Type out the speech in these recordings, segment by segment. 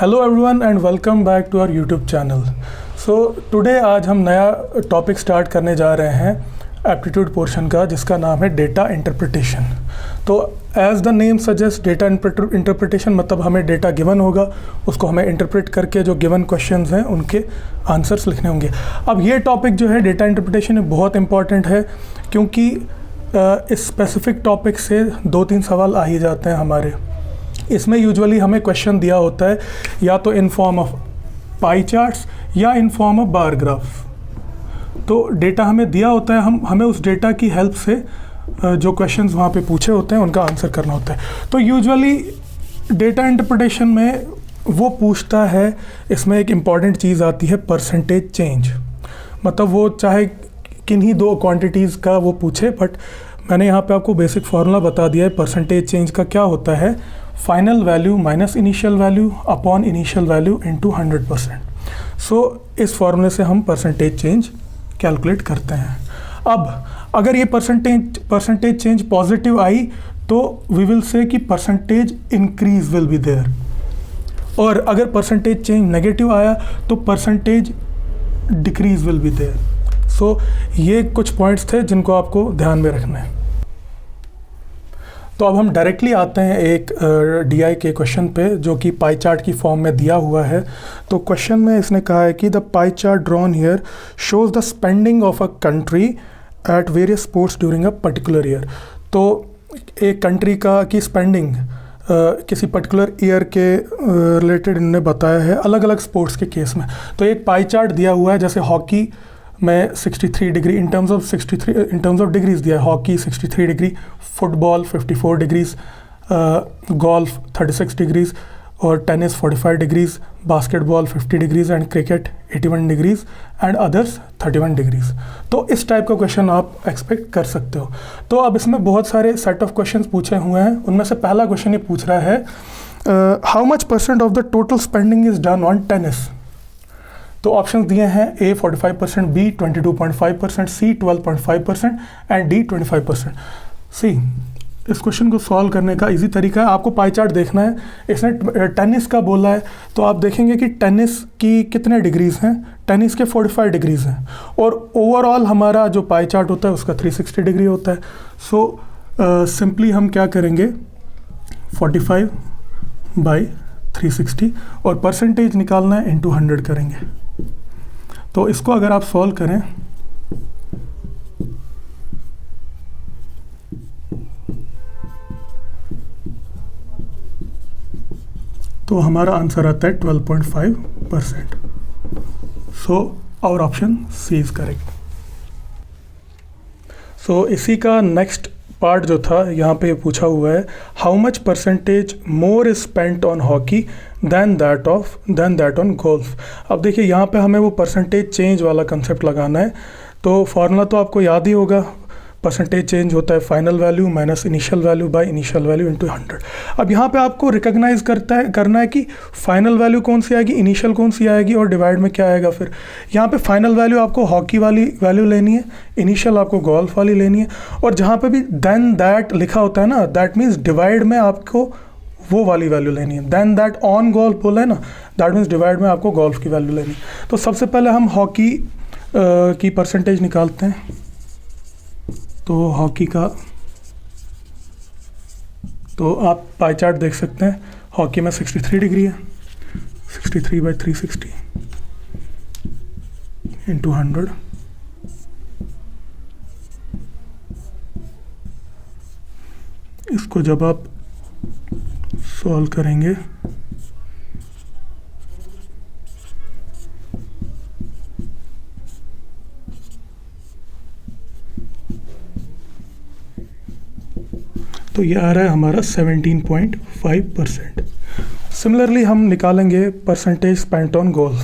Hello everyone and welcome back to our YouTube channel. So today आज हम नया topic start करने जा रहे हैं एप्टीट्यूड पोर्शन का, जिसका नाम है डेटा इंटरप्रिटेशन। तो as the name suggest data interpretation मतलब हमें डेटा गिवन होगा, उसको हमें इंटरप्रेट करके जो गिवन क्वेश्चंस हैं उनके आंसर्स लिखने होंगे। अब ये टॉपिक जो है डेटा इंटरप्रिटेशन बहुत इंपॉर्टेंट है, क्योंकि इस स्पेसिफिक टॉपिक से 2-3 सवाल आ ही जाते हैं हमारे। इसमें यूजुअली हमें क्वेश्चन दिया होता है या तो in form of pie charts या in form of bar graphs. तो डेटा हमें दिया होता है, हमें उस डेटा की हेल्प से जो क्वेश्चंस वहाँ पे पूछे होते हैं उनका आंसर करना होता है। तो यूजुअली डेटा इंटरप्रिटेशन में वो पूछता है, इसमें एक इम्पॉर्टेंट चीज़ आती है परसेंटेज चेंज। मतलब वो चाहे किन्हीं दो क्वांटिटीज़ का वो पूछे, बट मैंने यहाँ पे आपको बेसिक फार्मूला बता दिया है। परसेंटेज चेंज का क्या होता है, final value minus initial value upon initial value into 100%। सो इस फार्मूले से हम परसेंटेज चेंज कैलकुलेट करते हैं। अब अगर ये परसेंटेज चेंज पॉजिटिव आई तो वी विल से कि percentage increase will be there, और अगर परसेंटेज चेंज नेगेटिव आया तो percentage decrease will be there. So ये कुछ पॉइंट्स थे जिनको आपको ध्यान में रखना है। तो अब हम डायरेक्टली आते हैं एक डीआई के क्वेश्चन पे, जो कि पाई चार्ट की फॉर्म में दिया हुआ है। तो क्वेश्चन में इसने कहा है कि the pie chart drawn here shows the spending of a country at various sports during a particular year. तो एक कंट्री का की स्पेंडिंग किसी पर्टिकुलर ईयर के रिलेटेड इन्होंने बताया है अलग अलग स्पोर्ट्स के केस में। तो एक पाई चार्ट दिया हुआ है, जैसे हॉकी में 63 degree in terms of degrees दिया है, hockey 63 degree, football 54 degrees, golf 36 degrees, और tennis 45 degrees, basketball 50 degrees and cricket 81 degrees and others 31 degrees. तो इस टाइप का क्वेश्चन आप एक्सपेक्ट कर सकते हो। तो अब इसमें बहुत सारे सेट ऑफ क्वेश्चन पूछे हुए हैं। उनमें से पहला क्वेश्चन ये पूछ रहा है, how much % of the total spending is done on tennis. तो ऑप्शंस दिए हैं, ए 45%, बी 22.5%, सी 12.5% एंड डी 25%। सी इस क्वेश्चन को सॉल्व करने का इजी तरीका है, आपको पाई चार्ट देखना है। इसने टेनिस का बोला है, तो आप देखेंगे कि टेनिस की कितने डिग्रीज हैं, टेनिस के 45 डिग्रीज हैं, और ओवरऑल हमारा जो पाई चार्ट होता है उसका 360 डिग्री होता है। सो सिंपली हम क्या करेंगे, 45/360 और परसेंटेज निकालना है इंटू 100 करेंगे। तो इसको अगर आप सॉल्व करें तो हमारा आंसर आता है 12.5%। So our option C is correct. So इसी का नेक्स्ट पार्ट जो था यहाँ पे पूछा हुआ है, how much percentage more is spent on hockey then that on golf. अब देखिए यहाँ पे हमें वो परसेंटेज चेंज वाला कंसेप्ट लगाना है। तो फार्मूला तो आपको याद ही होगा, परसेंटेज चेंज होता है final value minus initial value by initial value into 100। अब यहाँ पे आपको रिकॉग्नाइज करना है कि फाइनल वैल्यू कौन सी आएगी, इनिशियल कौन सी आएगी, और डिवाइड में क्या आएगा। फिर यहाँ पे फाइनल वैल्यू आपको हॉकी वाली वैल्यू लेनी है, इनिशियल आपको गोल्फ वाली लेनी है, और जहाँ पे भी देन दैट लिखा होता है ना, दैट मीन्स डिवाइड में आपको वो वाली वैल्यू लेनी है। देन दैट ऑन गोल्फ बोला है ना, दैट मीन्स डिवाइड में आपको गोल्फ की वैल्यू लेनी है। तो सबसे पहले हम हॉकी की परसेंटेज निकालते हैं। तो हॉकी का, तो आप पाई चार्ट देख सकते हैं, हॉकी में 63 डिग्री है, 63/360 इंटू 100। इसको जब आप सॉल्व करेंगे तो ये आ रहा है हमारा 17.5%। सिमिलरली हम निकालेंगे परसेंटेज स्पेंट ऑन गोल्फ।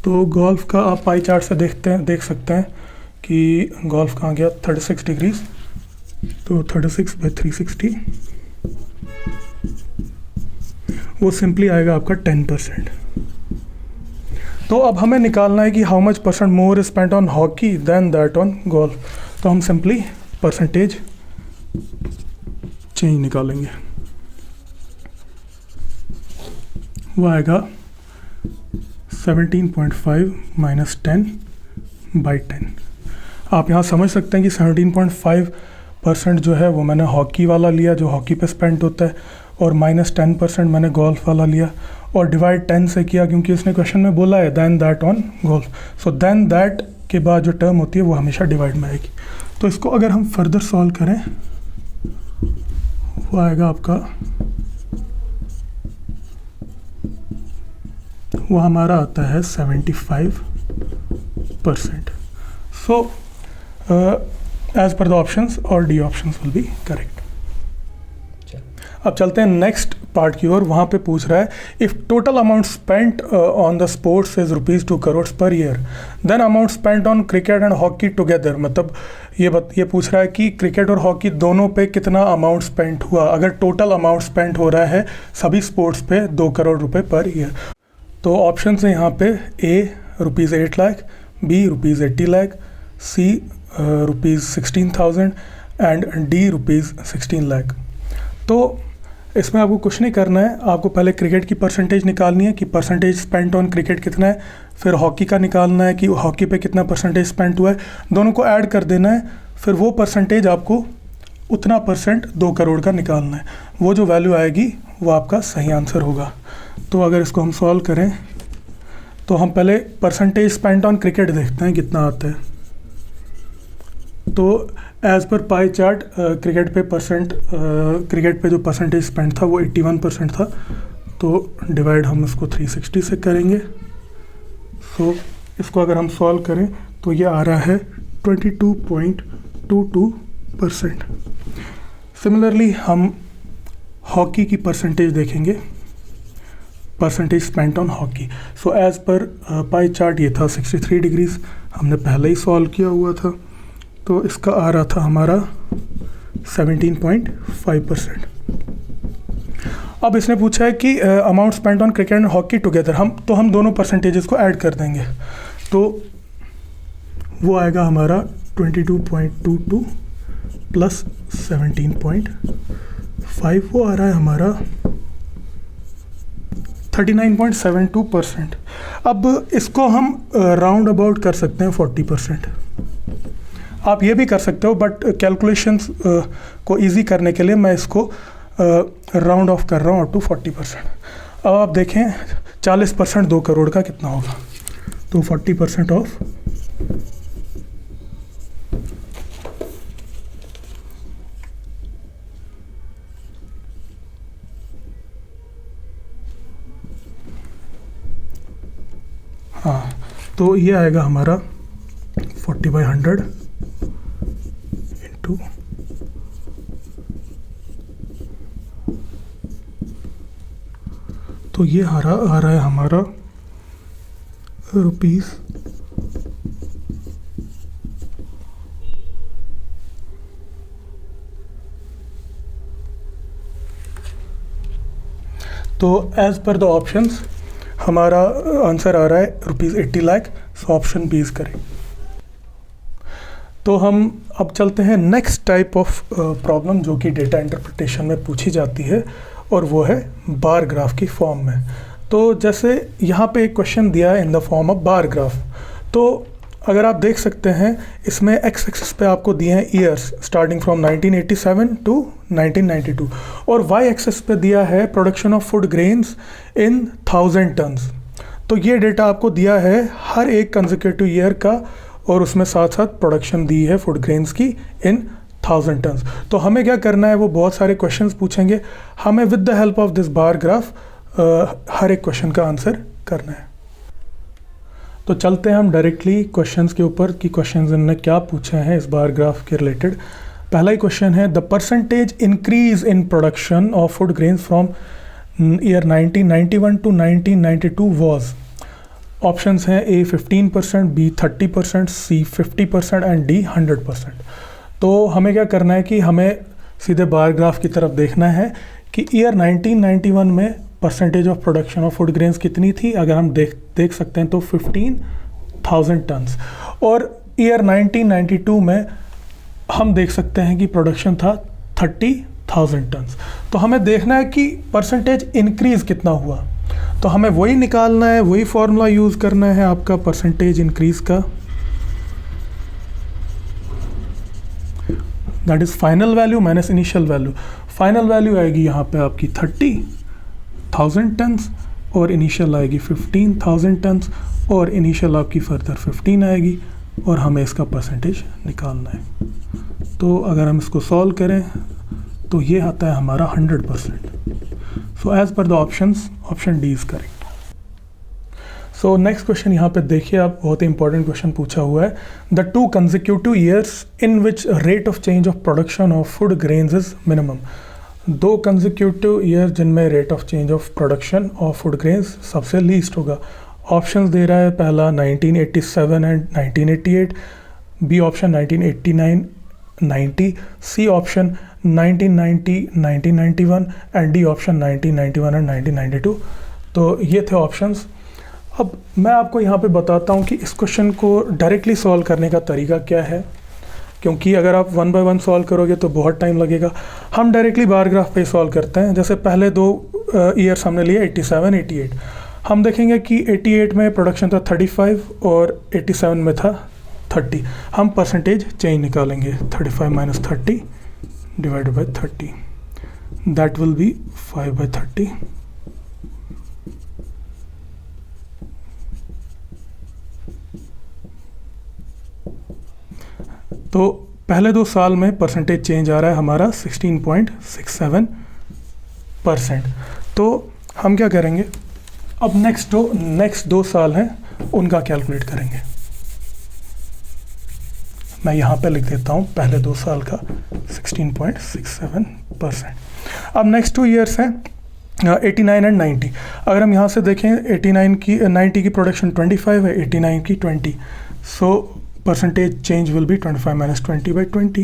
तो गोल्फ का आप पाई चार्ट से देख सकते हैं कि गोल्फ कहाँ गया, 36 डिग्रीज, तो 36/360 वो सिंपली आएगा आपका 10%। तो अब हमें निकालना है कि how much % more spent on hockey then that on golf. तो हम सिंपली परसेंटेज चेंज निकालेंगे। वो आएगा 17.5 माइनस 10/10। आप यहाँ समझ सकते हैं कि 17.5% जो है वो मैंने हॉकी वाला लिया जो हॉकी पे स्पेंड होता है, और माइनस 10% मैंने गोल्फ वाला लिया, और डिवाइड 10 से किया क्योंकि उसने क्वेश्चन में बोला है then that on golf. So then that के बाद जो टर्म होती है वो हमेशा डिवाइड में आएगी। तो इसको अगर हम फर्दर सॉल्व करें वो आएगा आपका, वो हमारा आता है 75%। So as per the options, और D options will be correct. अब चलते हैं नेक्स्ट पार्ट की ओर। वहाँ पे पूछ रहा है if total amount spent on the sports is ₹2 crore per year, then amount spent on cricket and hockey together. मतलब ये पूछ रहा है कि क्रिकेट और हॉकी दोनों पे कितना अमाउंट स्पेंट हुआ अगर टोटल अमाउंट स्पेंट हो रहा है सभी स्पोर्ट्स पे ₹2 करोड़ पर ईयर। तो ऑप्शन है यहाँ पे A ₹8 lakh, B ₹80 lakh, C ₹16,000 and D ₹16 lakh. तो इसमें आपको कुछ नहीं करना है, आपको पहले क्रिकेट की परसेंटेज निकालनी है कि परसेंटेज स्पेंट ऑन क्रिकेट कितना है, फिर हॉकी का निकालना है कि हॉकी पे कितना परसेंटेज स्पेंट हुआ है, दोनों को ऐड कर देना है, फिर वो परसेंटेज आपको उतना परसेंट 2 करोड़ का निकालना है। वो जो वैल्यू आएगी वो आपका सही आंसर होगा। तो अगर इसको हम सॉल्व करें तो हम पहले परसेंटेज स्पेंट ऑन क्रिकेट देखते हैं कितना आता है। तो as per pie chart cricket पे जो परसेंटेज स्पेंड था वो 81% था। तो डिवाइड हम इसको 360 से करेंगे। सो इसको अगर हम सॉल्व करें तो ये आ रहा है 22.22%। सिमिलरली हम हॉकी की परसेंटेज देखेंगे, percentage spent on hockey. So as per pie chart ये था 63 डिग्रीज, हमने पहले ही सॉल्व किया हुआ था। तो इसका आ रहा था हमारा 17.5%। अब इसने पूछा है कि amount spent on cricket and hockey together, हम दोनों परसेंटेजेस को ऐड कर देंगे। तो वो आएगा हमारा 22.22 प्लस 17.5, वो आ रहा है हमारा 39.72%। अब इसको हम राउंड अबाउट कर सकते हैं 40%। आप ये भी कर सकते हो, बट कैलकुलेशंस को इजी करने के लिए मैं इसको राउंड ऑफ कर रहा हूँ टू 40%। अब आप देखें 40% 2 करोड़ का कितना होगा। तो 40% ऑफ हाँ, तो ये आएगा हमारा 40/100 इंटू तो ये आ रहा है हमारा ₹। तो एज पर द ऑप्शंस हमारा आंसर आ रहा है ₹80 lakh. So option B is correct. तो हम अब चलते हैं नेक्स्ट टाइप ऑफ प्रॉब्लम जो कि डेटा इंटरप्रिटेशन में पूछी जाती है, और वो है बार ग्राफ की फॉर्म में। तो जैसे यहाँ पे एक क्वेश्चन दिया है in the form of bar graph. तो अगर आप देख सकते हैं इसमें एक्स एक्सिस पे आपको दिए हैं ईयर्स स्टार्टिंग फ्रॉम 1987 टू 1992, और वाई एक्सिस पे दिया है production of food grains in 1000 tons. तो ये डेटा आपको दिया है हर एक कंसेक्यूटिव ईयर का, और उसमें साथ साथ प्रोडक्शन दी है फूड ग्रेन्स की इन 1000 टन्स। तो हमें क्या करना है, वो बहुत सारे क्वेश्चंस पूछेंगे, हमें with the help of this bar graph हर एक क्वेश्चन का आंसर करना है। तो चलते हैं हम डायरेक्टली क्वेश्चंस के ऊपर कि क्वेश्चंस इन्होंने क्या पूछे हैं इस बार ग्राफ के रिलेटेड। पहला ही क्वेश्चन है the percentage increase in production of food grains from year 1991 to 1992 was. Options हैं A 15%, B 30%, C 50% and D 100%। तो हमें क्या करना है कि हमें सीधे बार ग्राफ की तरफ देखना है कि ईयर 1991 में percentage of production of food grains कितनी थी। अगर हम देख सकते हैं तो 15,000 टन्स, और ईयर 1992 में हम देख सकते हैं कि प्रोडक्शन था 30,000 टन्स। तो हमें देखना है कि परसेंटेज इंक्रीज़ कितना हुआ। तो हमें वही निकालना है, वही फॉर्मूला यूज़ करना है आपका परसेंटेज इंक्रीज़ का, that is final value minus initial value. Final value आएगी यहाँ पे आपकी 30,000 टन्स और इनिशियल आएगी 15,000 टन्स और इनिशियल आपकी फर्दर 15 आएगी और हमें इसका परसेंटेज निकालना है। तो अगर हम इसको सॉल्व करें तो ये आता है हमारा 100%। So as per the options, option D is correct. So next question यहाँ पे देखिए आप, बहुत ही इंपॉर्टेंट क्वेश्चन पूछा हुआ है। The 2 consecutive years in which rate of change of production of food grains is minimum. 2 consecutive year जिनमें rate of change of production of food grains सबसे लीस्ट होगा। ऑप्शंस दे रहा है, पहला 1987 and 1988, B option 1989 90, C option 1990 1991 and D option 1991 and 1992। तो ये थे ऑप्शंस। अब मैं आपको यहाँ पे बताता हूँ कि इस क्वेश्चन को डायरेक्टली सॉल्व करने का तरीका क्या है, क्योंकि अगर आप 1 बाय 1 सॉल्व करोगे तो बहुत टाइम लगेगा। हम डायरेक्टली बार ग्राफ पे सॉल्व करते हैं। जैसे पहले 2 ईयर्स हमने लिए 87 88, हम देखेंगे कि 88 में प्रोडक्शन था 35 और 87 में था 30। हम परसेंटेज चेंज निकालेंगे, 35 minus 30 divided by 30, that will B 5/30। तो पहले 2 साल में परसेंटेज चेंज आ रहा है हमारा 16.67%। तो हम क्या करेंगे, अब नेक्स्ट 2 साल हैं उनका कैलकुलेट करेंगे। मैं यहाँ पे लिख देता हूँ पहले 2 साल का 16.67%। अब नेक्स्ट 2 ईयर्स हैं 89 एंड 90। अगर हम यहाँ से देखें 90 की प्रोडक्शन 25 है, 89 की 20, सो percentage change will be 25 minus 20/20,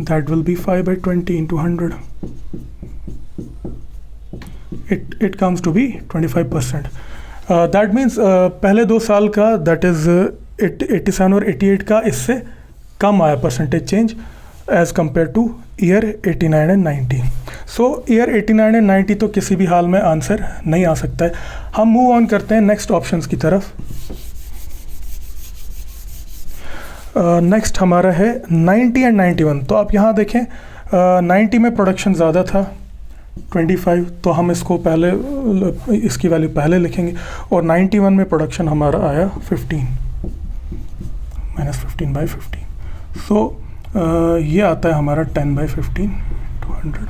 that will be 5/20 into 100. It comes to be 25%. That means पहले 2 साल का, that is 87 और 88 का इससे कम आया percentage change as compare to year 89 and 90। So year 89 and 90 तो किसी भी हाल में आंसर नहीं आ सकता है। हम मूव ऑन करते हैं नेक्स्ट ऑप्शंस की तरफ। नेक्स्ट हमारा है 90 एंड 91। तो आप यहाँ देखें 90 में प्रोडक्शन ज़्यादा था 25, तो हम इसको पहले इसकी वैल्यू पहले लिखेंगे, और 91 में प्रोडक्शन हमारा आया 15 माइनस 15/15। सो ये आता है हमारा 10/15 टू 100।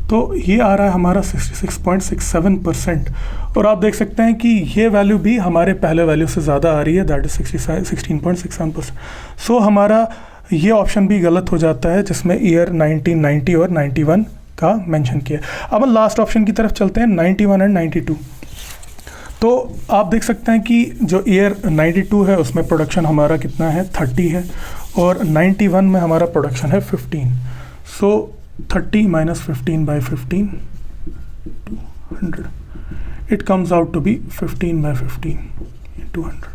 तो ये आ रहा है हमारा 66.67%। और आप देख सकते हैं कि ये वैल्यू भी हमारे पहले वैल्यू से ज़्यादा आ रही है, दैट इज़ 16.67%। सो हमारा ये ऑप्शन भी गलत हो जाता है जिसमें ईयर 1990 और 91 का मेंशन किया। अब हम लास्ट ऑप्शन की तरफ चलते हैं 91 एंड 92। तो आप देख सकते हैं कि जो ईयर 92 है उसमें प्रोडक्शन हमारा कितना है 30 है, और 91 में हमारा प्रोडक्शन है 15। सो 30 minus 15/15 200, it comes out to be 15/15 into 100।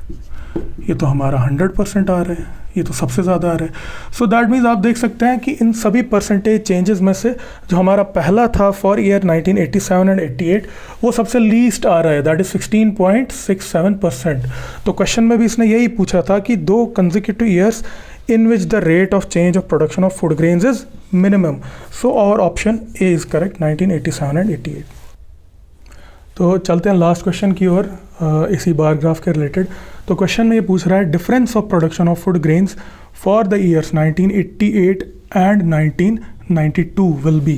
ये तो हमारा 100% आ रहा है, ये तो सबसे ज़्यादा आ रहा है। सो दैट मीन्स आप देख सकते हैं कि इन सभी परसेंटेज चेंजेस में से जो हमारा पहला था फॉर ईयर 1987 एंड 88 वो सबसे लीस्ट आ रहा है, दैट इज़ 16.67%। तो क्वेश्चन में भी इसने यही पूछा था कि 2 consecutive years in which the rate of change of production of food grains is minimum. So our option A is correct, 1987 and 88। तो चलते हैं लास्ट क्वेश्चन की ओर इसी बार ग्राफ के रिलेटेड। तो क्वेश्चन में ये पूछ रहा है difference of production of food grains for the years 1988 and 1992 will be.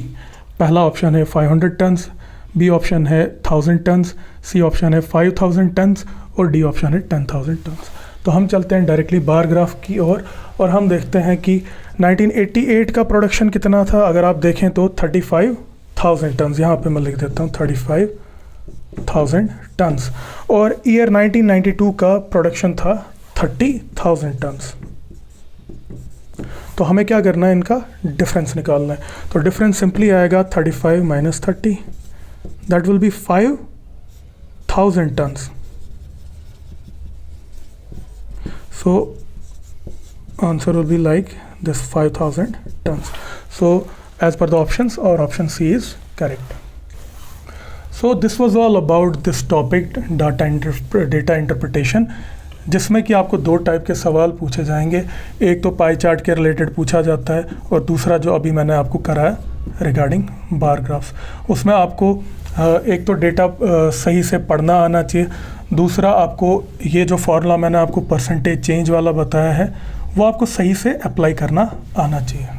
पहला ऑप्शन है 500 टन्स, बी ऑप्शन है 1000 टन्स, सी ऑप्शन है 5000 टन्स और डी ऑप्शन है 10,000 टन्स। तो हम चलते हैं डायरेक्टली बार ग्राफ की ओर और हम देखते हैं कि 1988 का प्रोडक्शन कितना था। अगर आप देखें तो 35,000 टन्स, यहाँ पे मैं लिख देता हूँ 35,000 टन्स, और ईयर 1992 का प्रोडक्शन था 30,000 टन्स। तो हमें क्या करना है, इनका डिफरेंस निकालना है। तो डिफरेंस सिंपली आएगा 35 minus 30, that will be 5,000 tons. So answer will be like this 5000 tons. So as per the options, our option C is correct. So this was all about this topic data interpretation, जिसमें कि आपको दो type के सवाल पूछे जाएंगे। एक तो पाई चार्ट के रिलेटेड पूछा जाता है और दूसरा जो अभी मैंने आपको कराया रिगार्डिंग बार ग्राफ्स, उसमें आपको एक तो डेटा सही से पढ़ना आना चाहिए, दूसरा आपको ये जो फॉर्मूला मैंने आपको परसेंटेज चेंज वाला बताया है वो आपको सही से अप्लाई करना आना चाहिए।